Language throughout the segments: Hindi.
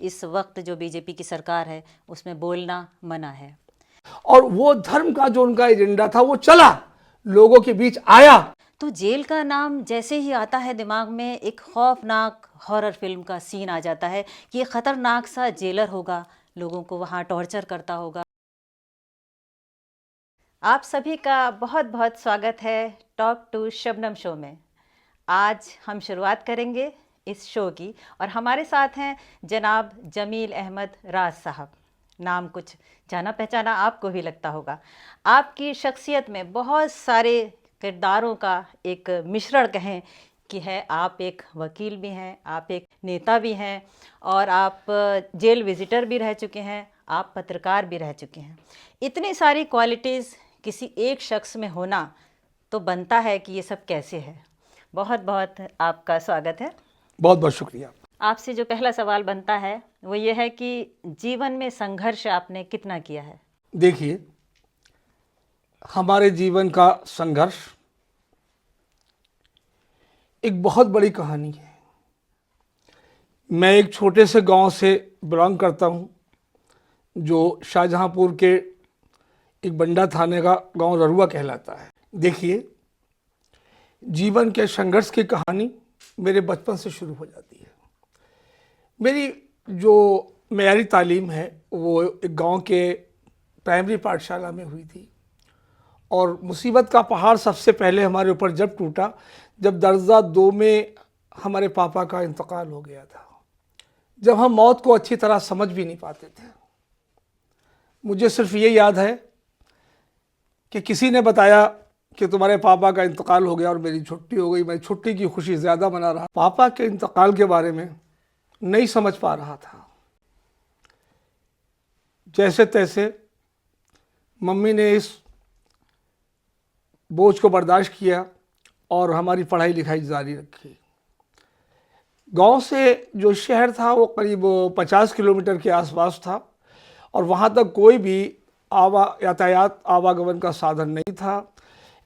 इस वक्त जो बीजेपी की सरकार है उसमें बोलना मना है। और वो धर्म का जो उनका एजेंडा था वो चला, लोगों के बीच आया। तो जेल का नाम जैसे ही आता है दिमाग में एक खौफनाक हॉरर फिल्म का सीन आ जाता है कि ये खतरनाक सा जेलर होगा, लोगों को वहाँ टॉर्चर करता होगा। आप सभी का बहुत बहुत स्वागत है टॉक टू शबनम शो में। आज हम शुरुआत करेंगे इस शो की और हमारे साथ हैं जनाब जमील अहमद राज साहब। नाम कुछ जाना पहचाना आपको भी लगता होगा। आपकी शख्सियत में बहुत सारे किरदारों का एक मिश्रण कहें कि है। आप एक वकील भी हैं, आप एक नेता भी हैं और आप जेल विजिटर भी रह चुके हैं, आप पत्रकार भी रह चुके हैं। इतनी सारी क्वालिटीज़ किसी एक शख्स में होना तो बनता है कि ये सब कैसे है। बहुत बहुत आपका स्वागत है। बहुत बहुत शुक्रिया। आपसे जो पहला सवाल बनता है वो ये है कि जीवन में संघर्ष आपने कितना किया है? देखिए, हमारे जीवन का संघर्ष एक बहुत बड़ी कहानी है। मैं एक छोटे से गांव से बिलोंग करता हूं, जो शाहजहांपुर के एक बंडा थाने का गांव ररुआ कहलाता है। देखिए, जीवन के संघर्ष की कहानी मेरे बचपन से शुरू हो जाती है। मेरी जो मेयारी तालीम है वो एक गांव के प्राइमरी पाठशाला में हुई थी और मुसीबत का पहाड़ सबसे पहले हमारे ऊपर जब टूटा जब दर्जा 2 में हमारे पापा का इंतकाल हो गया था, जब हम मौत को अच्छी तरह समझ भी नहीं पाते थे। मुझे सिर्फ ये याद है कि किसी ने बताया कि तुम्हारे पापा का इंतकाल हो गया और मेरी छुट्टी हो गई। मैं छुट्टी की खुशी ज़्यादा मना रहा, पापा के इंतकाल के बारे में नहीं समझ पा रहा था। जैसे तैसे मम्मी ने इस बोझ को बर्दाश्त किया और हमारी पढ़ाई लिखाई जारी रखी। गांव से जो शहर था वो करीब 50 किलोमीटर के आसपास था और वहाँ तक कोई भी यातायात आवागमन का साधन नहीं था।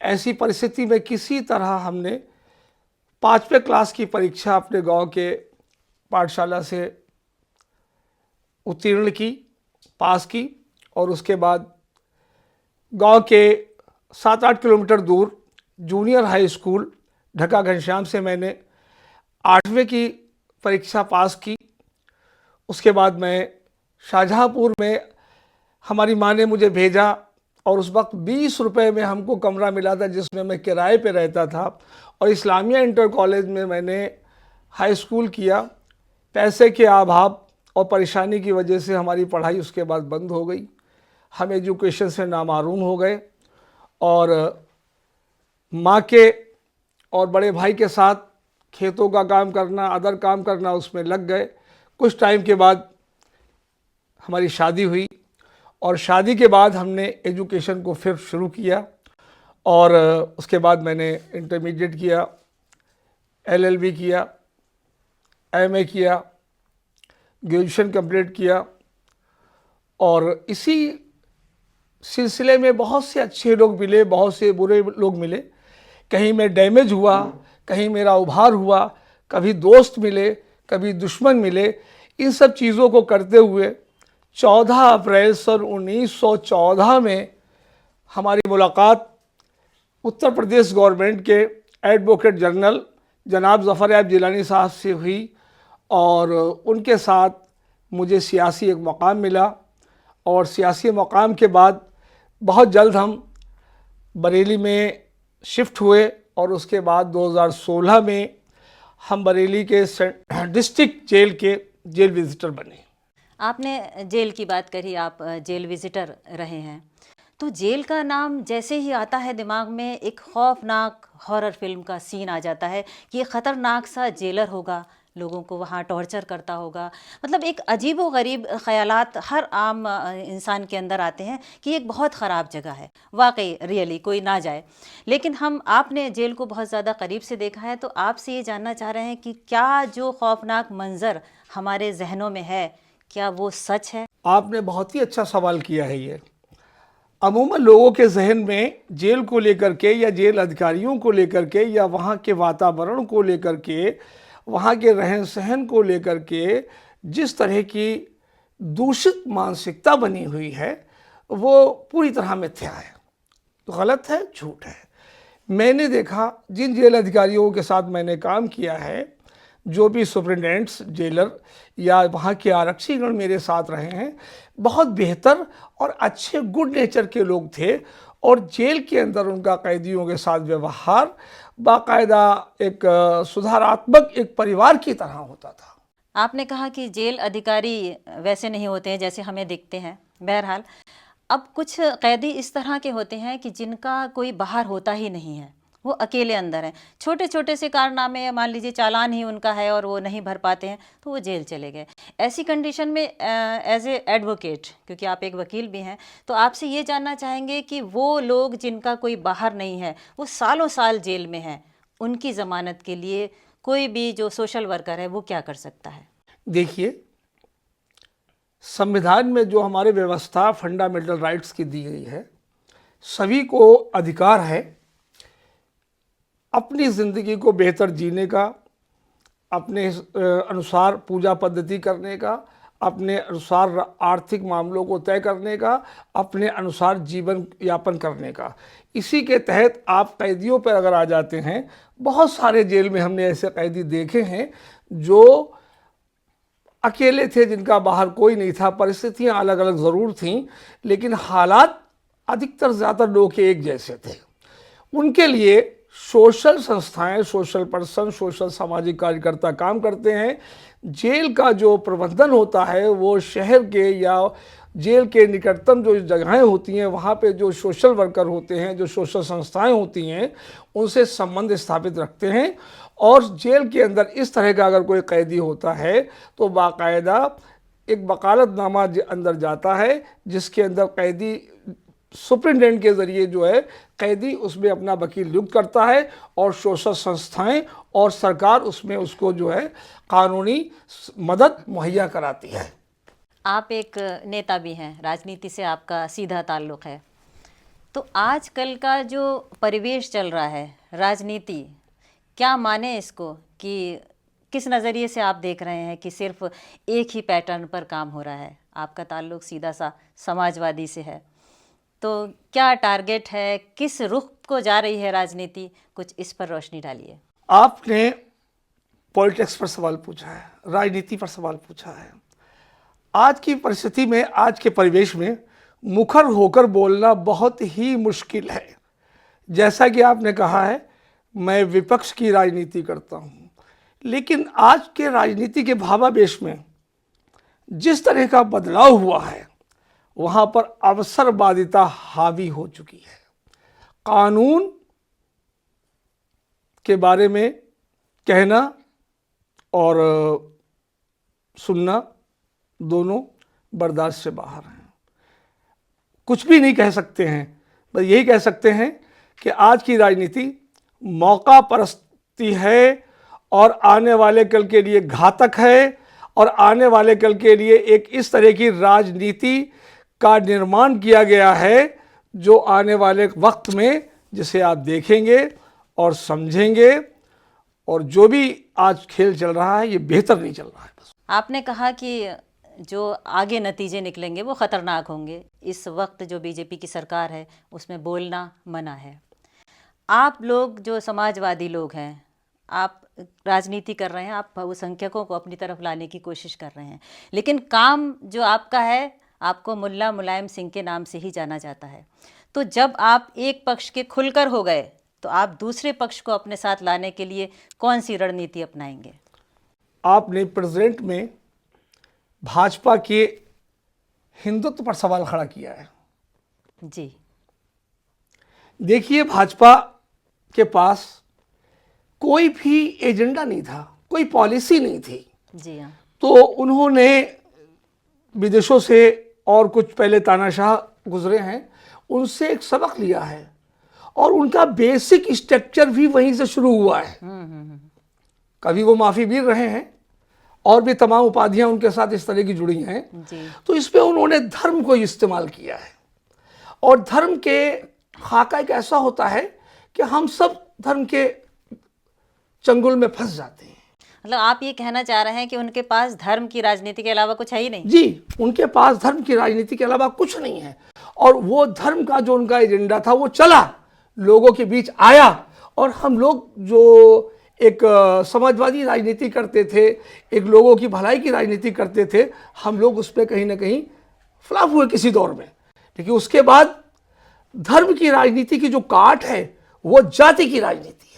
ऐसी परिस्थिति में किसी तरह हमने 5वें क्लास की परीक्षा अपने गांव के पाठशाला से उत्तीर्ण की, पास की और उसके बाद गांव के 7-8 किलोमीटर दूर जूनियर हाई स्कूल ढका घनश्याम से मैंने 8वें की परीक्षा पास की। उसके बाद मैं शाहजहांपुर में हमारी माँ ने मुझे भेजा और उस वक्त 20 रुपये में हमको कमरा मिला था जिसमें मैं किराए पे रहता था और इस्लामिया इंटर कॉलेज में मैंने हाई स्कूल किया। पैसे के अभाव और परेशानी की वजह से हमारी पढ़ाई उसके बाद बंद हो गई। हम एजुकेशन से नामारून हो गए और माँ के और बड़े भाई के साथ खेतों का काम करना, अदर काम करना उसमें लग गए। कुछ टाइम के बाद हमारी शादी हुई और शादी के बाद हमने एजुकेशन को फिर शुरू किया और उसके बाद मैंने इंटरमीडिएट किया, LLB किया, MA किया, ग्रेजुएशन कंप्लीट किया और इसी सिलसिले में बहुत से अच्छे लोग मिले, बहुत से बुरे लोग मिले। कहीं मैं डैमेज हुआ, कहीं मेरा उभार हुआ, कभी दोस्त मिले, कभी दुश्मन मिले। इन सब चीज़ों को करते हुए 14 अप्रैल सन 1914 में हमारी मुलाकात उत्तर प्रदेश गवर्नमेंट के एडवोकेट जनरल जनाब ज़फ़र ऐब जिलानी साहब से हुई और उनके साथ मुझे सियासी एक मकाम मिला और सियासी मकाम के बाद बहुत जल्द हम बरेली में शिफ्ट हुए और उसके बाद 2016 में हम बरेली के डिस्ट्रिक्ट जेल के जेल विजिटर बने। आपने जेल की बात करी, आप जेल विजिटर रहे हैं, तो जेल का नाम जैसे ही आता है दिमाग में एक खौफनाक हॉरर फिल्म का सीन आ जाता है कि ये ख़तरनाक सा जेलर होगा, लोगों को वहाँ टॉर्चर करता होगा। मतलब एक अजीबो गरीब ख़यालात हर आम इंसान के अंदर आते हैं कि एक बहुत ख़राब जगह है, वाकई रियली कोई ना जाए। लेकिन आपने जेल को बहुत ज़्यादा करीब से देखा है, तो आपसे ये जानना चाह रहे हैं कि क्या जो खौफनाक मंज़र हमारे जहनों में है क्या वो सच है? आपने बहुत ही अच्छा सवाल किया है। ये अमूमन लोगों के जहन में जेल को लेकर के या जेल अधिकारियों को लेकर के या वहाँ के वातावरण को लेकर के, वहाँ के रहन सहन को लेकर के जिस तरह की दूषित मानसिकता बनी हुई है वो पूरी तरह मिथ्या है, तो गलत है, झूठ है। मैंने देखा जिन जेल अधिकारियों के साथ मैंने काम किया है, जो भी सुपरिटेंडेंट्स, जेलर या वहाँ के आरक्षीगण मेरे साथ रहे हैं, बहुत बेहतर और अच्छे गुड नेचर के लोग थे और जेल के अंदर उनका कैदियों के साथ व्यवहार बाकायदा एक सुधारात्मक एक परिवार की तरह होता था। आपने कहा कि जेल अधिकारी वैसे नहीं होते हैं जैसे हमें दिखते हैं। बहरहाल अब कुछ कैदी इस तरह के होते हैं कि जिनका कोई बाहर होता ही नहीं है, वो अकेले अंदर हैं। छोटे छोटे से कारनामे, मान लीजिए चालान ही उनका है और वो नहीं भर पाते हैं तो वो जेल चले गए। ऐसी कंडीशन में एज ए एडवोकेट, क्योंकि आप एक वकील भी हैं, तो आपसे ये जानना चाहेंगे कि वो लोग जिनका कोई बाहर नहीं है, वो सालों साल जेल में हैं, उनकी ज़मानत के लिए कोई भी जो सोशल वर्कर है वो क्या कर सकता है? देखिए, संविधान में जो हमारे व्यवस्था फंडामेंटल राइट्स की दी गई है, सभी को अधिकार है अपनी ज़िंदगी को बेहतर जीने का, अपने अनुसार पूजा पद्धति करने का, अपने अनुसार आर्थिक मामलों को तय करने का, अपने अनुसार जीवन यापन करने का। इसी के तहत आप कैदियों पर अगर आ जाते हैं, बहुत सारे जेल में हमने ऐसे कैदी देखे हैं जो अकेले थे, जिनका बाहर कोई नहीं था। परिस्थितियां अलग अलग ज़रूर थीं, लेकिन हालात अधिकतर ज़्यादातर लोगों के एक जैसे थे। उनके लिए सोशल संस्थाएं, सोशल पर्सन, सोशल सामाजिक कार्यकर्ता काम करते हैं। जेल का जो प्रबंधन होता है वो शहर के या जेल के निकटतम जो जगहें होती हैं वहाँ पे जो सोशल वर्कर होते हैं, जो सोशल संस्थाएं होती हैं, उनसे संबंध स्थापित रखते हैं। और जेल के अंदर इस तरह का अगर कोई कैदी होता है तो बाकायदा एक वकालतनामा अंदर जाता है, जिसके अंदर कैदी सुपरिटेंडेंट के ज़रिए जो है कैदी उसमें अपना वकील नियुक्त करता है और सोशल संस्थाएं और सरकार उसमें उसको जो है कानूनी मदद मुहैया कराती है। आप एक नेता भी हैं, राजनीति से आपका सीधा ताल्लुक़ है, तो आजकल का जो परिवेश चल रहा है, राजनीति, क्या माने इसको कि किस नज़रिए से आप देख रहे हैं कि सिर्फ एक ही पैटर्न पर काम हो रहा है? आपका ताल्लुक़ सीधा सा समाजवादी से है, तो क्या टारगेट है, किस रुख को जा रही है राजनीति? कुछ इस पर रोशनी डालिए। आपने पॉलिटिक्स पर सवाल पूछा है, राजनीति पर सवाल पूछा है। आज की परिस्थिति में, आज के परिवेश में मुखर होकर बोलना बहुत ही मुश्किल है। जैसा कि आपने कहा है, मैं विपक्ष की राजनीति करता हूँ, लेकिन आज के राजनीति के भावावेश में जिस तरह का बदलाव हुआ है, वहाँ पर अवसरवादिता हावी हो चुकी है। कानून के बारे में कहना और सुनना दोनों बर्दाश्त से बाहर हैं। कुछ भी नहीं कह सकते हैं, बस यही कह सकते हैं कि आज की राजनीति मौका परस्ती है और आने वाले कल के लिए घातक है, और आने वाले कल के लिए एक इस तरह की राजनीति का निर्माण किया गया है जो आने वाले वक्त में जिसे आप देखेंगे और समझेंगे, और जो भी आज खेल चल रहा है ये बेहतर नहीं चल रहा है। बस आपने कहा कि जो आगे नतीजे निकलेंगे वो ख़तरनाक होंगे। इस वक्त जो बीजेपी की सरकार है उसमें बोलना मना है। आप लोग जो समाजवादी लोग हैं, आप राजनीति कर रहे हैं, आप बहुसंख्यकों को अपनी तरफ लाने की कोशिश कर रहे हैं, लेकिन काम जो आपका है, आपको मुल्ला मुलायम सिंह के नाम से ही जाना जाता है। तो जब आप एक पक्ष के खुलकर हो गए तो आप दूसरे पक्ष को अपने साथ लाने के लिए कौन सी रणनीति अपनाएंगे? आपने प्रेसिडेंट में भाजपा के हिंदुत्व पर सवाल खड़ा किया है। जी देखिए, भाजपा के पास कोई भी एजेंडा नहीं था, कोई पॉलिसी नहीं थी। जी हाँ। तो उन्होंने विदेशों से और कुछ पहले तानाशाह गुजरे हैं, उनसे एक सबक लिया है और उनका बेसिक स्ट्रक्चर भी वहीं से शुरू हुआ है। कभी वो माफी वीर रहे हैं और भी तमाम उपाधियां उनके साथ इस तरह की जुड़ी हैं। तो इस पे उन्होंने धर्म को इस्तेमाल किया है, और धर्म के खाका एक ऐसा होता है कि हम सब धर्म के चंगुल में फंस जाते हैं। मतलब आप ये कहना चाह रहे हैं कि उनके पास धर्म की राजनीति के अलावा कुछ है ही नहीं? जी, उनके पास धर्म की राजनीति के अलावा कुछ नहीं है। और वो धर्म का जो उनका एजेंडा था वो चला, लोगों के बीच आया, और हम लोग जो एक समाजवादी राजनीति करते थे, एक लोगों की भलाई की राजनीति करते थे, हम लोग उस पर कहीं ना कहीं फ्लॉप हुए किसी दौर में। लेकिन उसके बाद धर्म की राजनीति की जो काट है वो जाति की राजनीति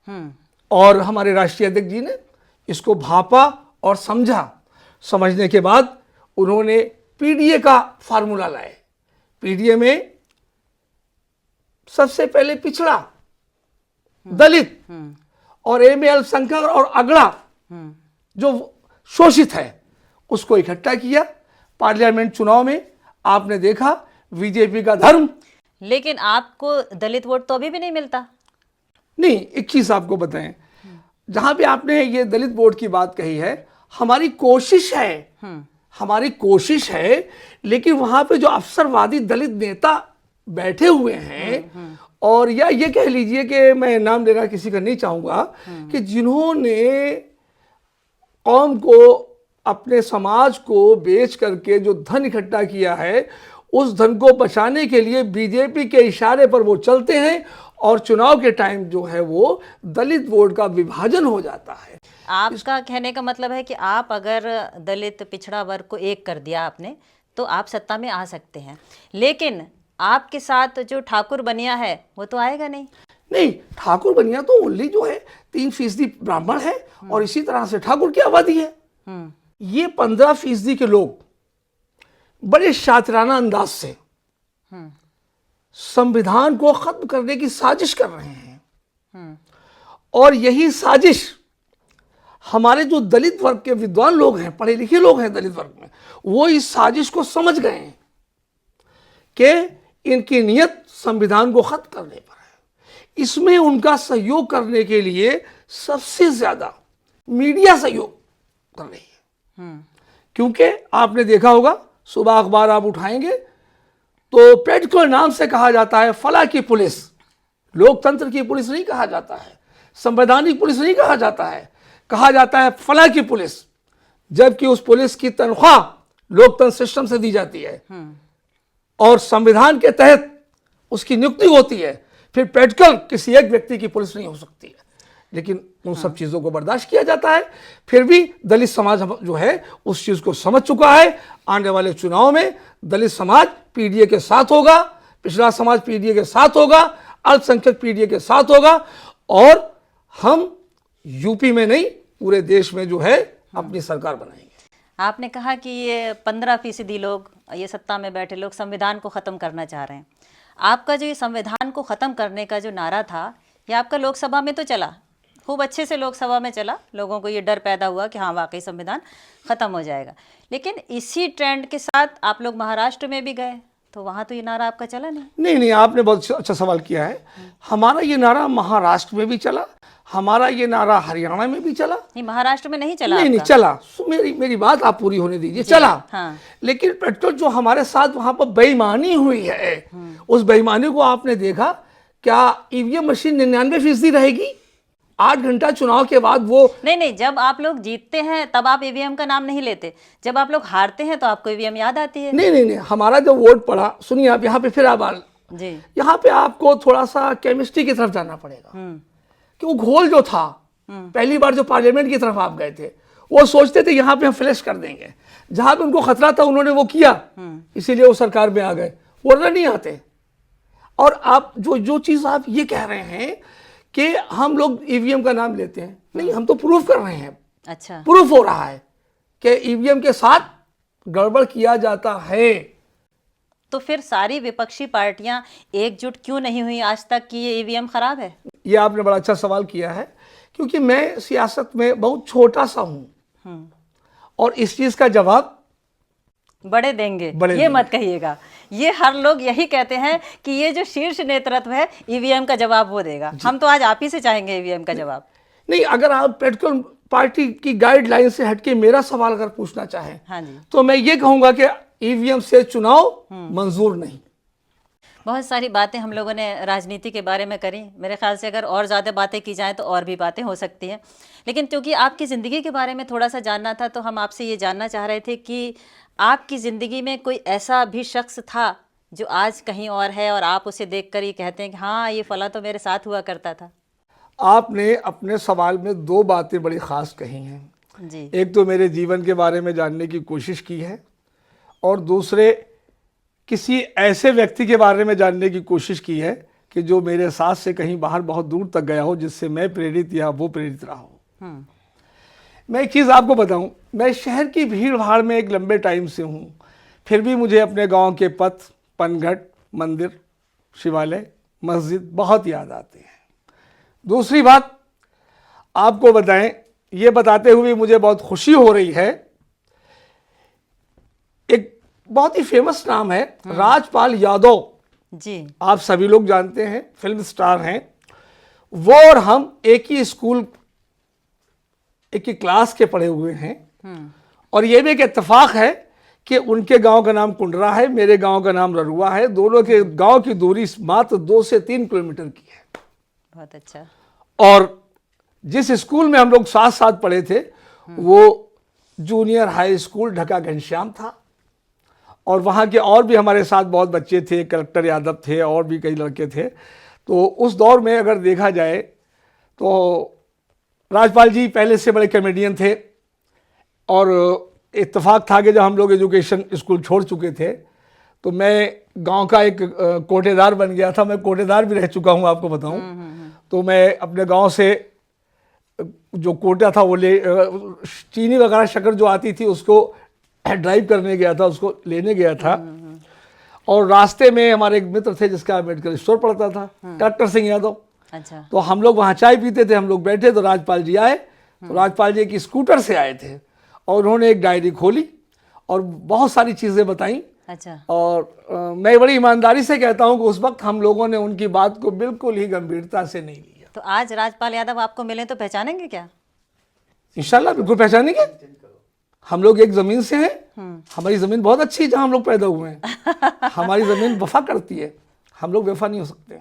है। और हमारे राष्ट्रीय अध्यक्ष जी ने इसको भापा और समझा। समझने के बाद उन्होंने पीडीए का फार्मूला लाए। पीडीए में सबसे पहले पिछड़ा, दलित और एम अल्पसंख्यक और अगड़ा जो शोषित है उसको इकट्ठा किया। पार्लियामेंट चुनाव में आपने देखा बीजेपी का धर्म। लेकिन आपको दलित वोट तो अभी भी नहीं मिलता। नहीं, एक चीज आपको बताएं, जहां पे आपने ये दलित वोट की बात कही है, हमारी कोशिश है, लेकिन वहां पे जो अवसरवादी दलित नेता बैठे हुए हैं, और या ये कह लीजिए कि मैं नाम लेना किसी का नहीं चाहूंगा, कि जिन्होंने कौम को, अपने समाज को बेच करके जो धन इकट्ठा किया है, उस धन को बचाने के लिए बीजेपी के इशारे पर वो चलते हैं, और चुनाव के टाइम जो है वो दलित वोट का विभाजन हो जाता है। आपका कहने का मतलब है कि आप अगर दलित पिछड़ा वर्ग को एक कर दिया आपने, तो आप सत्ता में आ सकते हैं, लेकिन आपके साथ जो ठाकुर बनिया है वो तो आएगा नहीं। नहीं, ठाकुर बनिया तो ओनली जो है 3% ब्राह्मण है, और इसी तरह से ठाकुर की आबादी है। ये 15% के लोग बड़े शातिराना अंदाज से संविधान को खत्म करने की साजिश कर रहे हैं। और यही साजिश हमारे जो दलित वर्ग के विद्वान लोग हैं, पढ़े लिखे लोग हैं दलित वर्ग में, वो इस साजिश को समझ गए हैं कि इनकी नियत संविधान को खत्म करने पर है। इसमें उनका सहयोग करने के लिए सबसे ज्यादा मीडिया सहयोग कर रही है। क्योंकि आपने देखा होगा, सुबह अखबार आप उठाएंगे तो पेटकुलर नाम से कहा जाता है फला की पुलिस। लोकतंत्र की पुलिस नहीं कहा जाता है, संवैधानिक पुलिस नहीं कहा जाता है, कहा जाता है फला की पुलिस, जबकि उस पुलिस की तनख्वाह लोकतंत्र सिस्टम से दी जाती है और संविधान के तहत उसकी नियुक्ति होती है। फिर पेटकुलर किसी एक व्यक्ति की पुलिस नहीं हो सकती है, लेकिन उन सब चीज़ों को बर्दाश्त किया जाता है। फिर भी दलित समाज जो है उस चीज़ को समझ चुका है। आने वाले चुनाव में दलित समाज पीडीए के साथ होगा, पिछड़ा समाज पीडीए के साथ होगा, अल्पसंख्यक पीडीए के साथ होगा, और हम यूपी में नहीं पूरे देश में जो है अपनी सरकार बनाएंगे। आपने कहा कि ये 15% लोग, ये सत्ता में बैठे लोग संविधान को ख़त्म करना चाह रहे हैं। आपका जो ये संविधान को ख़त्म करने का जो नारा था, ये आपका लोकसभा में तो चला, खूब अच्छे से लोकसभा में चला, लोगों को ये डर पैदा हुआ कि हाँ वाकई संविधान ख़त्म हो जाएगा। लेकिन इसी ट्रेंड के साथ आप लोग महाराष्ट्र में भी गए, तो वहाँ तो ये नारा आपका चला नहीं। नहीं, आपने बहुत अच्छा सवाल किया है। हमारा ये नारा महाराष्ट्र में भी चला, हमारा ये नारा हरियाणा में भी चला। नहीं, महाराष्ट्र में नहीं चला। नहीं चला। मेरी बात आप पूरी होने दीजिए। चला, हाँ। लेकिन पेट्रोल जो हमारे साथ वहां पर बेईमानी हुई है, उस बेईमानी को आपने देखा। क्या ईवीएम मशीन 99% रहेगी? 8 घंटा चुनाव के बाद वो नहीं, जब आप लोग जीतते हैं तब आप ईवीएम का नाम नहीं लेते, जब आप लोग हारते हैं तो आपको ईवीएम याद आती है। नहीं, हमारा जब वोट पड़ा, सुनिए आप, यहाँ पे फिर आप जी, यहाँ पे आपको थोड़ा सा केमिस्ट्री की तरफ जाना पड़ेगा कि वो घोल जो था, पहली बार जो पार्लियामेंट की तरफ आप गए थे, वो सोचते थे यहाँ पे हम फ्लैश कर देंगे। जहां पे उनको खतरा था उन्होंने वो किया, इसीलिए वो सरकार में आ गए, वरना नहीं आते। और आप जो चीज आप ये कह रहे हैं कि हम लोग ईवीएम का नाम लेते हैं, नहीं, हम तो प्रूफ कर रहे हैं। अच्छा, प्रूफ हो रहा है कि ईवीएम के साथ गड़बड़ किया जाता है। तो फिर सारी विपक्षी पार्टियां एकजुट क्यों नहीं हुई आज तक कि ये ईवीएम खराब है? ये आपने बड़ा अच्छा सवाल किया है, क्योंकि मैं सियासत में बहुत छोटा सा हूं, और इस चीज का जवाब बड़े देंगे, ये मत कहिएगा। ये हर लोग यही कहते हैं कि ये जो शीर्ष नेतृत्व है ईवीएम का जवाब वो देगा। हम तो आज आप ही से चाहेंगे ईवीएम का जवाब। नहीं, अगर आप पेट्रोल पार्टी की गाइडलाइन से हटके मेरा सवाल अगर पूछना चाहें, हाँ जी, तो मैं ये कहूंगा कि ईवीएम से चुनाव मंजूर नहीं। बहुत सारी बातें हम लोगों ने राजनीति के बारे में करी। मेरे ख्याल से अगर और ज़्यादा बातें की जाएं तो और भी बातें हो सकती हैं, लेकिन क्योंकि आपकी ज़िंदगी के बारे में थोड़ा सा जानना था तो हम आपसे ये जानना चाह रहे थे कि आपकी ज़िंदगी में कोई ऐसा भी शख्स था जो आज कहीं और है और आप उसे देख कर ये कहते हैं कि हाँ, ये फला तो मेरे साथ हुआ करता था। आपने अपने सवाल में दो बातें बड़ी ख़ास कही हैं। जी। एक तो मेरे जीवन के बारे में जानने की कोशिश की है, और दूसरे किसी ऐसे व्यक्ति के बारे में जानने की कोशिश की है कि जो मेरे साथ से कहीं बाहर बहुत दूर तक गया हो, जिससे मैं प्रेरित या वो प्रेरित रहा हो। मैं एक चीज़ आपको बताऊं, मैं शहर की भीड़ भाड़ में एक लंबे टाइम से हूं, फिर भी मुझे अपने गांव के पथ, पनघट, मंदिर, शिवालय, मस्जिद बहुत याद आते हैं। दूसरी बात आपको बताएं, ये बताते हुए मुझे बहुत खुशी हो रही है, एक बहुत ही फेमस नाम है राजपाल यादव जी। आप सभी लोग जानते हैं, फिल्म स्टार हैं। वो और हम एक ही स्कूल, एक ही क्लास के पढ़े हुए हैं, और ये भी एक इत्तेफाक है कि उनके गांव का नाम कुंडरा है, मेरे गांव का नाम ररुआ है। दोनों के गांव की दूरी मात्र 2 से 3 किलोमीटर की है। बहुत अच्छा। और जिस स्कूल में हम लोग साथ साथ पढ़े थे वो जूनियर हाई स्कूल ढका घनश्याम था, और वहाँ के और भी हमारे साथ बहुत बच्चे थे, कलेक्टर यादव थे और भी कई लड़के थे। तो उस दौर में अगर देखा जाए तो राजपाल जी पहले से बड़े कॉमेडियन थे, और इत्तेफाक था कि जब हम लोग एजुकेशन स्कूल छोड़ चुके थे तो मैं गांव का एक कोटेदार बन गया था। मैं कोटेदार भी रह चुका हूं आपको बताऊं। तो मैं अपने गांव से जो कोटा था वो ले, चीनी वगैरह शक्कर जो आती थी उसको ड्राइव करने गया था, उसको लेने गया था। और रास्ते में हमारे एक मित्र थे जिसका मेडिकल स्टोर पड़ता था, डॉक्टर सिंह यादव। अच्छा। तो हम लोग वहाँ चाय पीते थे, हम लोग बैठे तो राजपाल जी आए। तो राजपाल जी एक स्कूटर से आए थे और उन्होंने एक डायरी खोली और बहुत सारी चीज़ें बताई। अच्छा। और मैं बड़ी ईमानदारी से कहता हूँ कि उस वक्त हम लोगों ने उनकी बात को बिल्कुल ही गंभीरता से नहीं लिया। तो आज राजपाल यादव आपको मिले तो पहचानेंगे क्या? इंशाल्लाह बिल्कुल पहचानेंगे। हम लोग एक ज़मीन से हैं, हमारी ज़मीन बहुत अच्छी है जहाँ हम लोग पैदा हुए हैं। हमारी ज़मीन वफा करती है, हम लोग वफा नहीं हो सकते।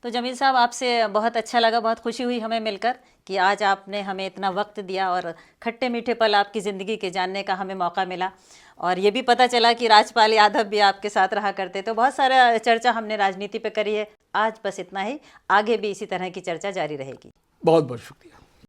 तो जमील साहब, आपसे बहुत अच्छा लगा, बहुत खुशी हुई हमें मिलकर कि आज आपने हमें इतना वक्त दिया और खट्टे मीठे पल आपकी ज़िंदगी के जानने का हमें मौका मिला, और ये भी पता चला कि राजपाल यादव भी आपके साथ रहा करते। तो बहुत सारा चर्चा हमने राजनीति पे करी है। आज बस इतना ही, आगे भी इसी तरह की चर्चा जारी रहेगी। बहुत बहुत शुक्रिया।